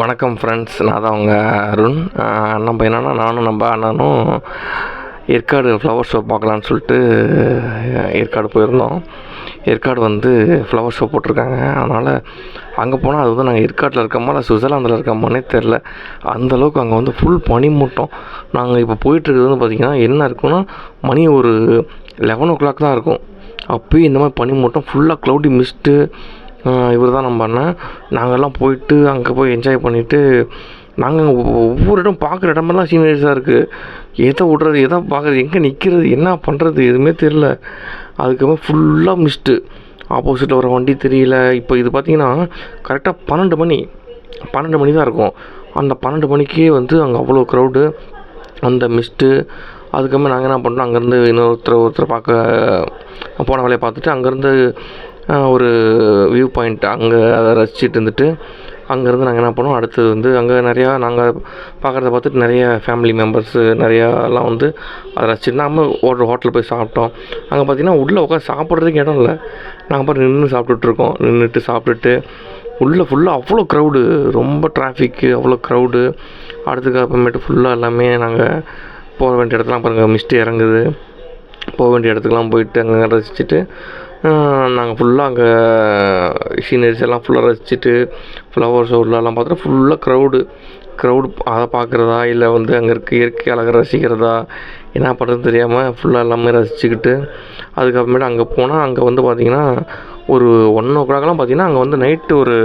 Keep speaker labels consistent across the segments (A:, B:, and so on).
A: வணக்கம் ஃப்ரெண்ட்ஸ், நான் தான் உங்கள் அருண். நம்ம என்னென்னா நானும் நம்ம அண்ணனும் ஏற்காடு ஃப்ளவர் ஷோ பார்க்கலான்னு சொல்லிட்டு ஏற்காடு போயிருந்தோம். ஏற்காடு வந்து ஃப்ளவர் ஷோ போட்டிருக்காங்க. அதனால் அங்கே போனால் அது வந்து நாங்கள் ஏற்காட்டில் இருக்கோமா இல்லை சுவிட்சர்லாந்தில் இருக்கோமானே தெரில. அந்தளவுக்கு அங்கே வந்து ஃபுல் பனிமூட்டம். நாங்கள் இப்போ போயிட்டுருக்கிறது வந்து பார்த்திங்கன்னா என்ன இருக்குன்னா மணி ஒரு 11 o'clock தான் இருக்கும். அப்போயும் இந்த மாதிரி பனிமூட்டம் ஃபுல்லாக க்ளவுடி மிஸ்ட்டு. இவர் தான் நம்ம அண்ணன். நாங்கள்லாம் போயிட்டு அங்கே போய் என்ஜாய் பண்ணிவிட்டு நாங்கள் ஒவ்வொரு இடம் பார்க்குற இடமெல்லாம் சீனரிஸாக இருக்குது. எதை விட்றது, எதை பார்க்குறது, எங்கே நிற்கிறது, என்ன பண்ணுறது எதுவுமே தெரில. அதுக்கப்புறம் ஃபுல்லாக மிஸ்ட்டு. ஆப்போசிட்டில் வர வண்டி தெரியல. இப்போ இது பார்த்திங்கன்னா கரெக்டாக 12 மணி தான் இருக்கும். அந்த 12 மணிக்கே வந்து அங்கே அவ்வளோ க்ரௌடு, அந்த மிஸ்ட்டு. அதுக்கப்புறம் நாங்கள் என்ன பண்ணோம், அங்கேருந்து ஒருத்தரை பார்க்க போன வேலையை பார்த்துட்டு அங்கேருந்து ஒரு வியூ பாயிண்ட் அங்கே அதை ரசிச்சுட்டு இருந்துட்டு அங்கேருந்து நாங்கள் என்ன பண்ணோம், அடுத்தது வந்து அங்கே நிறையா நாங்கள் பார்க்குறத பார்த்துட்டு நிறைய ஃபேமிலி மெம்பர்ஸு நிறையாலாம் வந்து அதை ரசிச்சுட்டு நம்ம ஒரு ஹோட்டலில் போய் சாப்பிட்டோம். அங்கே பார்த்திங்கன்னா உள்ளே உட்காந்து சாப்பிட்றதுக்கு இடம் இல்லை. நாங்கள் பாரு நின்று சாப்பிட்டுட்ருக்கோம். நின்றுட்டு சாப்பிட்டுட்டு உள்ளே ஃபுல்லாக அவ்வளோ க்ரௌடு, ரொம்ப டிராஃபிக்கு, அவ்வளோ க்ரௌடு. அடுத்துக்கு அப்புறமேட்டு ஃபுல்லாக எல்லாமே நாங்கள் போக வேண்டிய இடத்துலாம் பாருங்கள் மிஸ்ட்டு இறங்குது. போக வேண்டிய இடத்துக்குலாம் போயிட்டு அங்கே ரசிச்சுட்டு நாங்கள் ஃபுல்லாக அங்கே சீனரிஸ் எல்லாம் ஃபுல்லாக ரசிச்சுட்டு ஃப்ளவர் ஷோ உள்ளலாம் பார்த்தா ஃபுல்லாக க்ரௌடு அதை பார்க்குறதா இல்லை வந்து அங்கே இருக்க இயற்கை அழகை ரசிக்கிறதா என்ன பண்ணுறதுன்னு தெரியாமல் ஃபுல்லாக எல்லாமே ரசிச்சுக்கிட்டு அதுக்கப்புறமேட்டு அங்கே போனால் அங்கே வந்து பார்த்திங்கன்னா ஒரு 1 o'clock பார்த்திங்கன்னா அங்கே வந்து நைட்டு ஒரு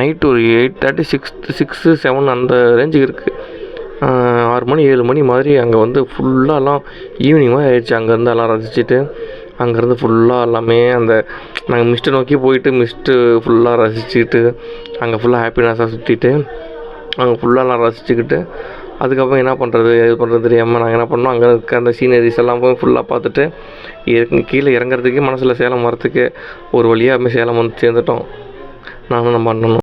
A: 8:30 6 7 அந்த ரேஞ்சுக்கு இருக்குது. 6 மணி 7 மணி மாதிரி அங்கே வந்து ஃபுல்லாலாம் ஈவினிங் மாதிரி ஆயிடுச்சு. அங்கேருந்து எல்லாம் ரசிச்சுட்டு அங்கேருந்து ஃபுல்லாக எல்லாமே அந்த நாங்கள் மிஸ்ட்டை நோக்கி போயிட்டு மிஸ்ட்டு ஃபுல்லாக ரசிச்சுக்கிட்டு அங்கே ஃபுல்லாக ஹாப்பினஸாக சுற்றிட்டு அங்கே ஃபுல்லாலாம் ரசிச்சுக்கிட்டு அதுக்கப்புறம் என்ன பண்ணுறது எது பண்ணுறது தெரியாமல் நாங்கள் என்ன பண்ணோம், அங்கே இருக்க அந்த சீனரிஸ் எல்லாம் போய் ஃபுல்லாக பார்த்துட்டு கீழே இறங்குறதுக்கே மனசில் சேலம் வரத்துக்கு ஒரு வழியாக சேலம் வந்து சேர்ந்துட்டோம். நானும் நம்ம அண்ணனும்.